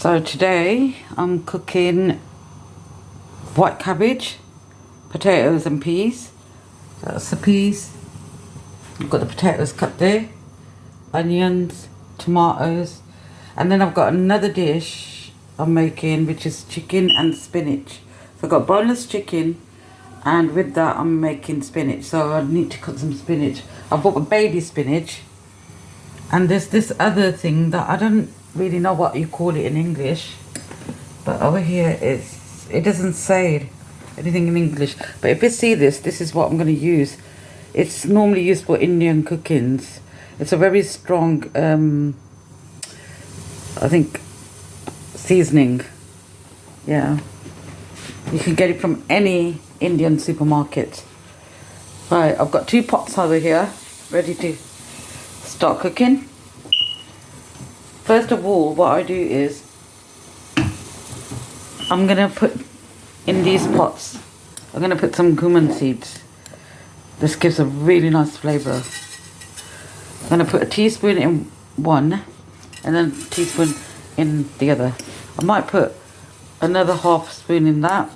So today I'm cooking white cabbage, potatoes and peas. That's the peas. I've got the potatoes cut there, onions, tomatoes, and then I've got another dish I'm making which is chicken and spinach. So I've got boneless chicken and with that I'm making spinach. So I need to cook some spinach. I bought a baby spinach, and there's this other thing that I don't really know what you call it in English, but over here it doesn't say anything in English. But if you see this is what I'm going to use. It's normally used for Indian cookings. It's a very strong I think seasoning. Yeah, you can get it from any Indian supermarket. Right, I've got 2 pots over here ready to start cooking. First of all, what I do is I'm gonna put in these pots, I'm gonna put some cumin seeds. This gives a really nice flavour. I'm gonna put a teaspoon in one and then a teaspoon in the other. I might put another half spoon in that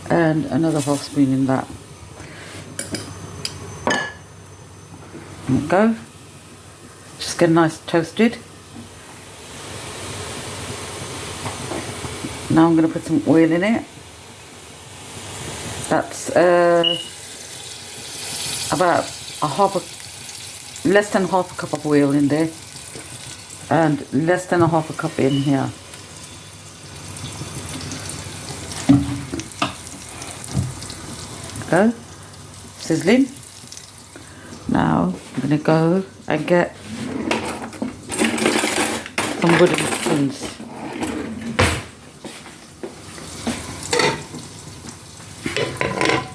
and another half spoon in that. There we go. Just get nice toasted. Now I'm going to put some oil in it. That's about less than half a cup of oil in there, and less than a half a cup in here. Go, sizzling. Now I'm going to go and get some wooden spoons.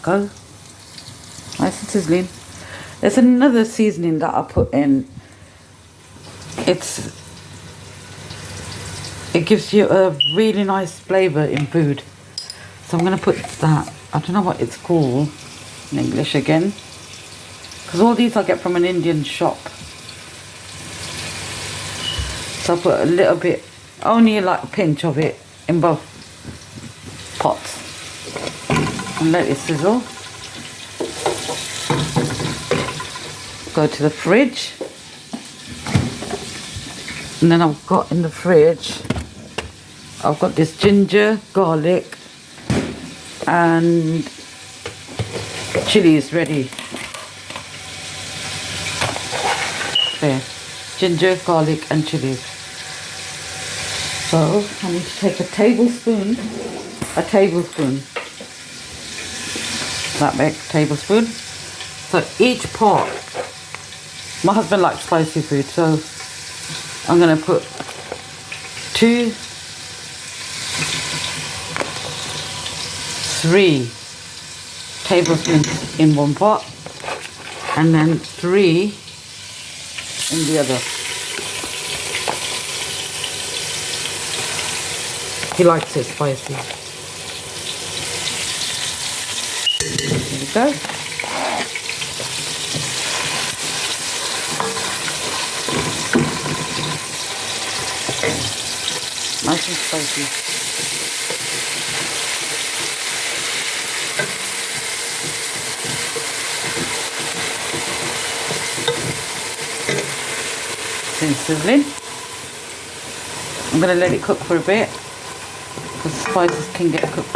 Go, nice and sizzling. There's another seasoning that I put in. It gives you a really nice flavour in food. So I'm going to put that. I don't know what it's called in English again, because all these I get from an Indian shop. So I put a little bit, only like a pinch of it in both pots, and let it sizzle. Go to the fridge, and then I've got in the fridge, I've got this ginger, garlic and chilies ready. There, ginger, garlic and chilies. So I need to take a tablespoon, that big tablespoon. So each pot, my husband likes spicy food, so I'm going to put 2, 3 tablespoons in one pot, and then 3 in the other. He likes it spicy. There we go. Nice and spicy. It's sizzling. I'm going to let it cook for a bit, because the spices can get cooked.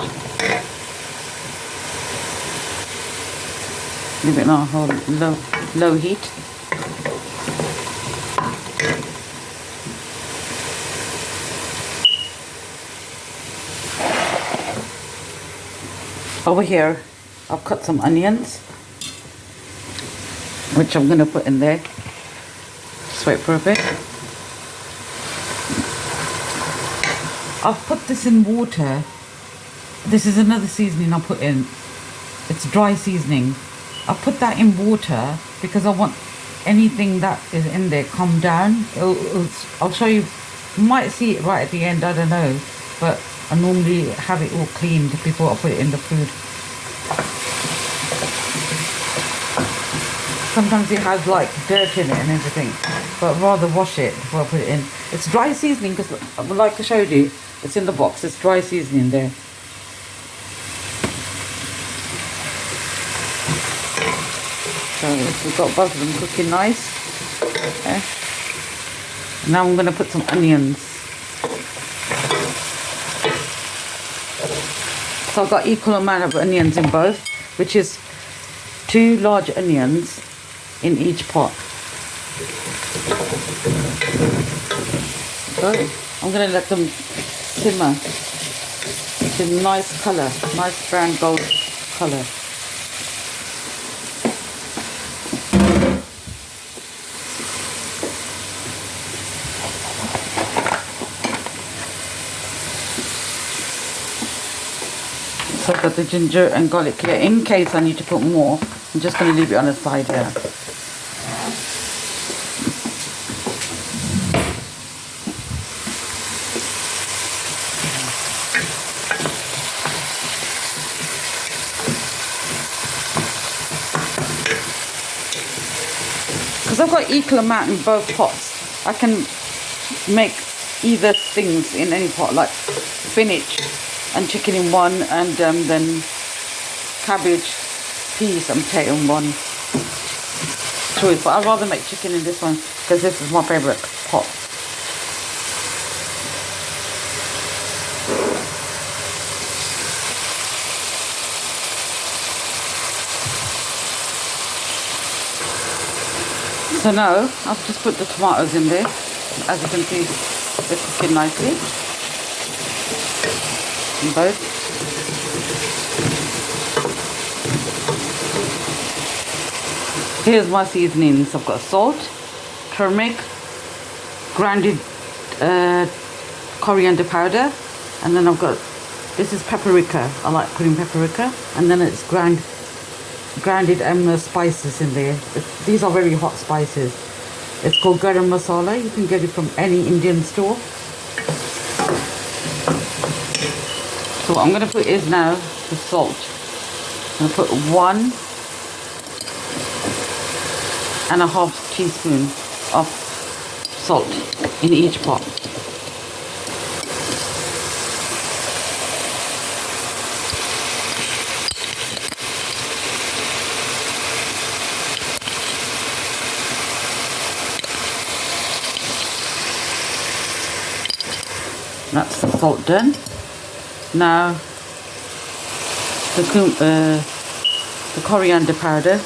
Leave it on low heat. Over here, I've cut some onions, which I'm going to put in there. Just wait for a bit. I've put this in water. This is another seasoning I put in. It's dry seasoning. I put that in water because I want anything that is in there calm down. I'll show you. You might see it right at the end, I don't know, but I normally have it all cleaned before I put it in the food. sometimes it has like dirt in it and everything, but I'd rather wash it before I put it in. It's dry seasoning because, like I showed you, it's in the box. It's dry seasoning there. So we've got both of them cooking nice. Okay. Now I'm going to put some onions. So I've got equal amount of onions in both, which is 2 large onions in each pot. So I'm going to let them simmer to nice colour, nice brown gold colour. So I've got the ginger and garlic here. In case I need to put more, I'm just going to leave it on the side here. Because I've got equal amount in both pots, I can make either things in any pot, like spinach and chicken in one, and then cabbage, peas and potato in one choice. But I'd rather make chicken in this one because this is my favourite pot. So now I've just put the tomatoes in there. As you can see, they're cooking nicely. Both. Here's my seasonings. I've got salt, turmeric, grounded coriander powder, and then I've got, this is paprika. I like putting paprika, and then it's grounded spices in there. These are very hot spices. It's called garam masala. You can get it from any Indian store. So what I'm going to put is now the salt. I'm going to put 1.5 teaspoons of salt in each pot. That's the salt done. Now the coriander powder,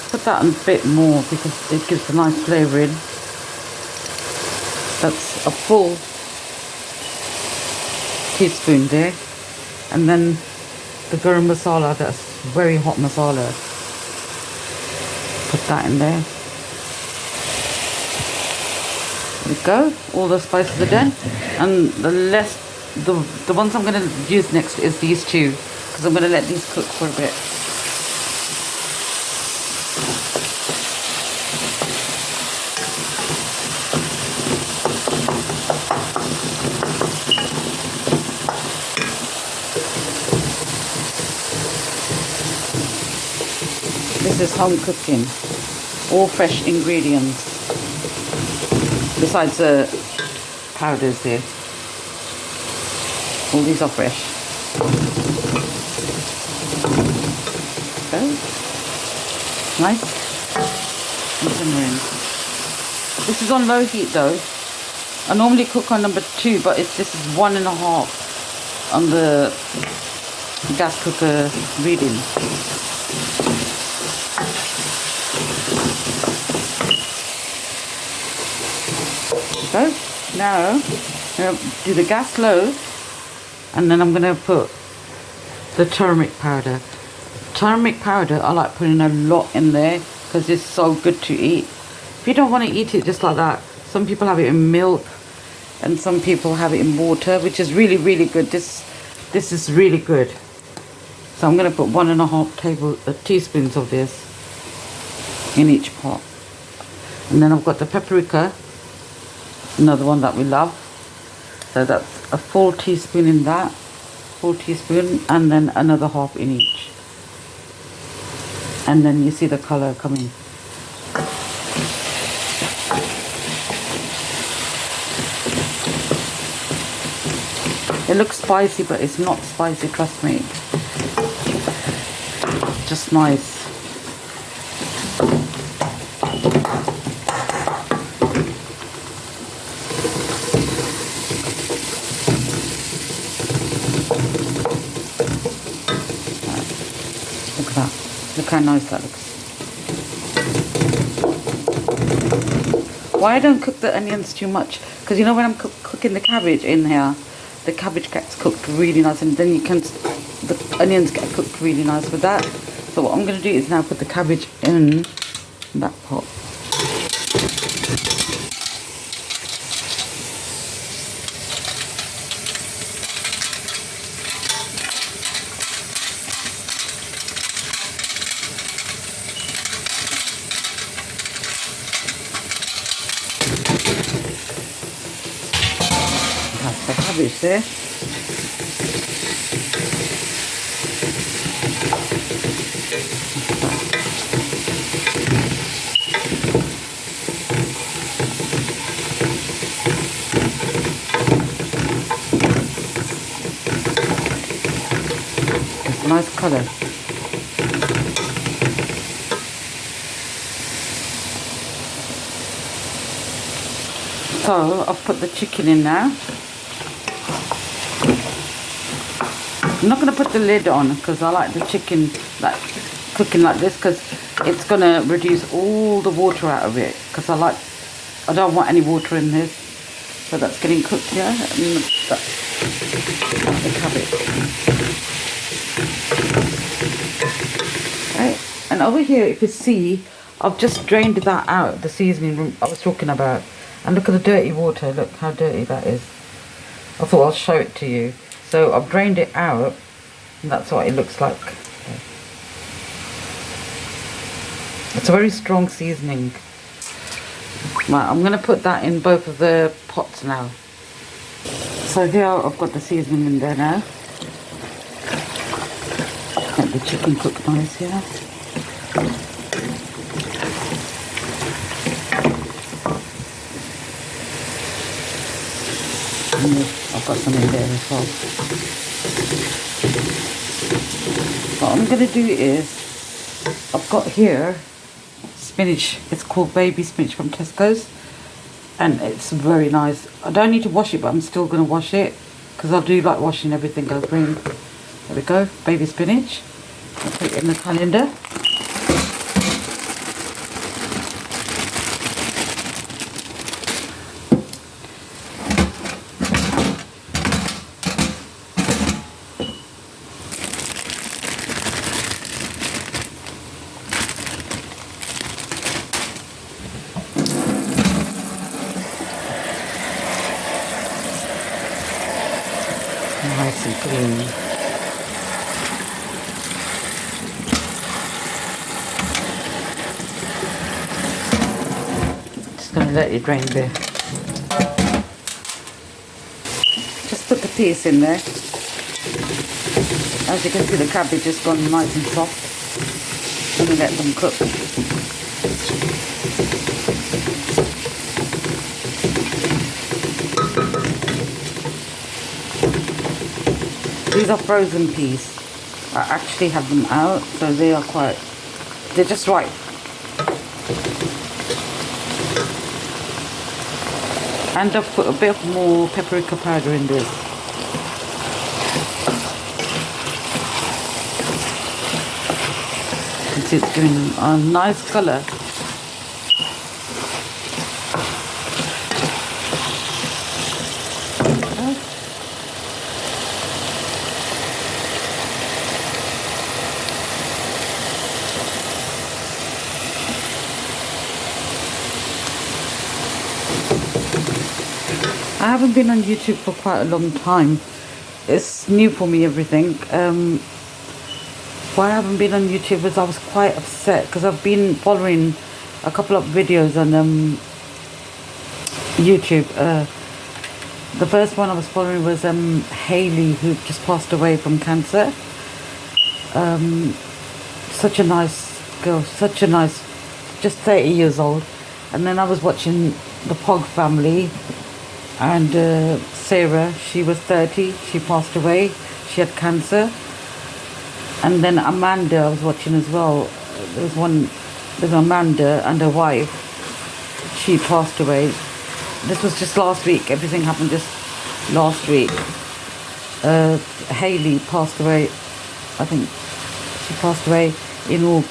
put that in a bit more because it gives a nice flavour in. That's a full teaspoon there. And then the garam masala, that's very hot masala. Put that in there. There we go, all the spices are done. And the ones I'm going to use next is these two, because I'm going to let these cook for a bit. This is home cooking, all fresh ingredients, besides the powders there. All these are fresh. So, nice and simmering. This is on low heat though. I normally cook on number 2, but this is 1.5 on the gas cooker reading. So now I'm going to do the gas low, and then I'm going to put the turmeric powder. Turmeric powder, I like putting a lot in there because it's so good to eat. If you don't want to eat it just like that, some people have it in milk and some people have it in water, which is really, really good. This is really good. So I'm going to put 1.5 teaspoons of this in each pot. And then I've got the paprika, another one that we love. So that's a full teaspoon in that, full teaspoon, and then another half in each. And then you see the colour coming. It looks spicy, but it's not spicy, trust me. Just nice. Look at that. Look how nice that looks. Why I don't cook the onions too much? Because you know when I'm cooking the cabbage in here, the cabbage gets cooked really nice, and then the onions get cooked really nice with that. So what I'm going to do is now put the cabbage in that pot. That's the cabbage there. It's a nice colour. So I've put the chicken in now. I'm not going to put the lid on because I like the chicken like cooking like this, because it's going to reduce all the water out of it, because I don't want any water in this. So that's getting cooked here, and that's the cabbage. Right, and over here if you see, I've just drained that out, the seasoning I was talking about, and look at the dirty water. Look how dirty that is. I thought I'll show it to you. So I've drained it out, and that's what it looks like. It's a very strong seasoning. Right, I'm going to put that in both of the pots now. So here I've got the seasoning in there now. Let the chicken cook nice here. And I've got some in there as well. What I'm going to do is, I've got here spinach. It's called baby spinach from Tesco's, and it's very nice. I don't need to wash it, but I'm still going to wash it because I do like washing everything over in. There we go, baby spinach. I'll put it in the colander. Nice and clean. Just going to let it drain there. Just put the peas in there. As you can see, the cabbage has gone nice and soft. Going to let them cook. These are frozen peas. I actually have them out, so they're just right. And I've put a bit more paprika powder in this. You can see it's giving a nice colour. I haven't been on YouTube for quite a long time. It's new for me, everything. Why I haven't been on YouTube is I was quite upset because I've been following a couple of videos on YouTube. The first one I was following was Hayley, who just passed away from cancer. Such a nice girl, just 30 years old. And then I was watching the Pog family. And Sarah, she was 30, she passed away, she had cancer. And then Amanda, I was watching as well. There's Amanda and her wife, she passed away. This was just last week, everything happened just last week. Hayley passed away, I think she passed away in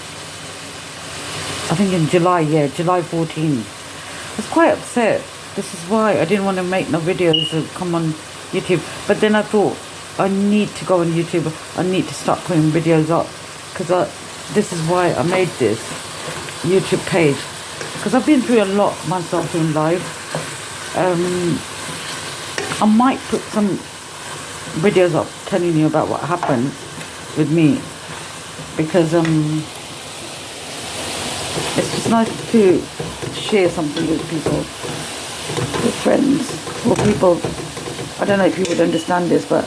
July, July 14. I was quite upset. This is why I didn't want to make no videos or come on YouTube. But then I thought, I need to go on YouTube. I need to start putting videos up. Because this is why I made this YouTube page. Because I've been through a lot myself in life. I might put some videos up telling you about what happened with me. Because it's just nice to share something with people, with friends, or people. I don't know if you would understand this, but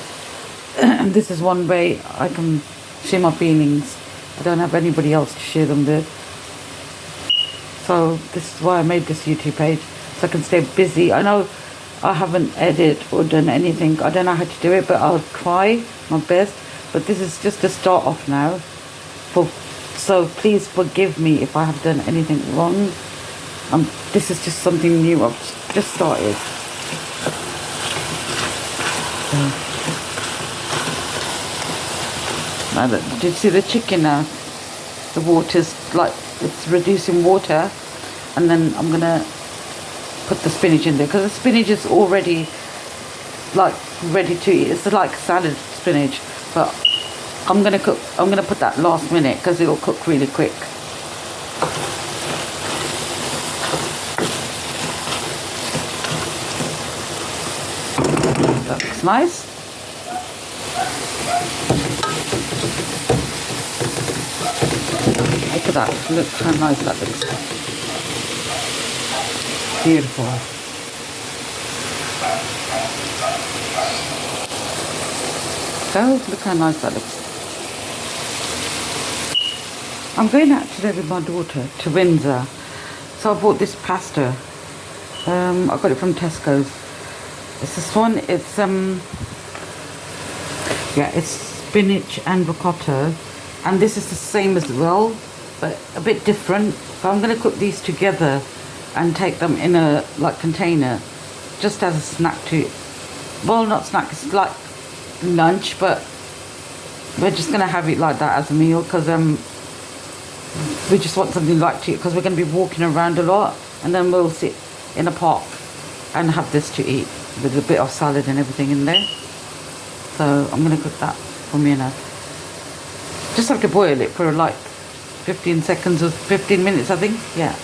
this is one way I can share my feelings. I don't have anybody else to share them with. So this is why I made this YouTube page, so I can stay busy. I know I haven't edited or done anything. I don't know how to do it, but I'll try my best. But this is just a start off now. So please forgive me if I have done anything wrong. This is just something new. I've just started. Now, did you see the chicken now? The water's like, it's reducing water. And then I'm going to put the spinach in there. Because the spinach is already like ready to eat. It's like salad spinach. But I'm going to put that last minute because it'll cook really quick. That looks nice. Look at that. Look how nice that looks. Beautiful. So, look how nice that looks. I'm going out today with my daughter to Windsor. So I bought this pasta. I got it from Tesco's. It's this one. It's it's spinach and ricotta, and this is the same as well, but a bit different. But I'm going to cook these together and take them in a container, just as a snack to. Well, not snack. It's like lunch, but we're just going to have it like that as a meal because we just want something light to eat because we're going to be walking around a lot, and then we'll sit in a park and have this to eat with a bit of salad and everything in there. So I'm going to cook that for me and her. Just have to boil it for like 15 seconds or 15 minutes, I think. Yeah.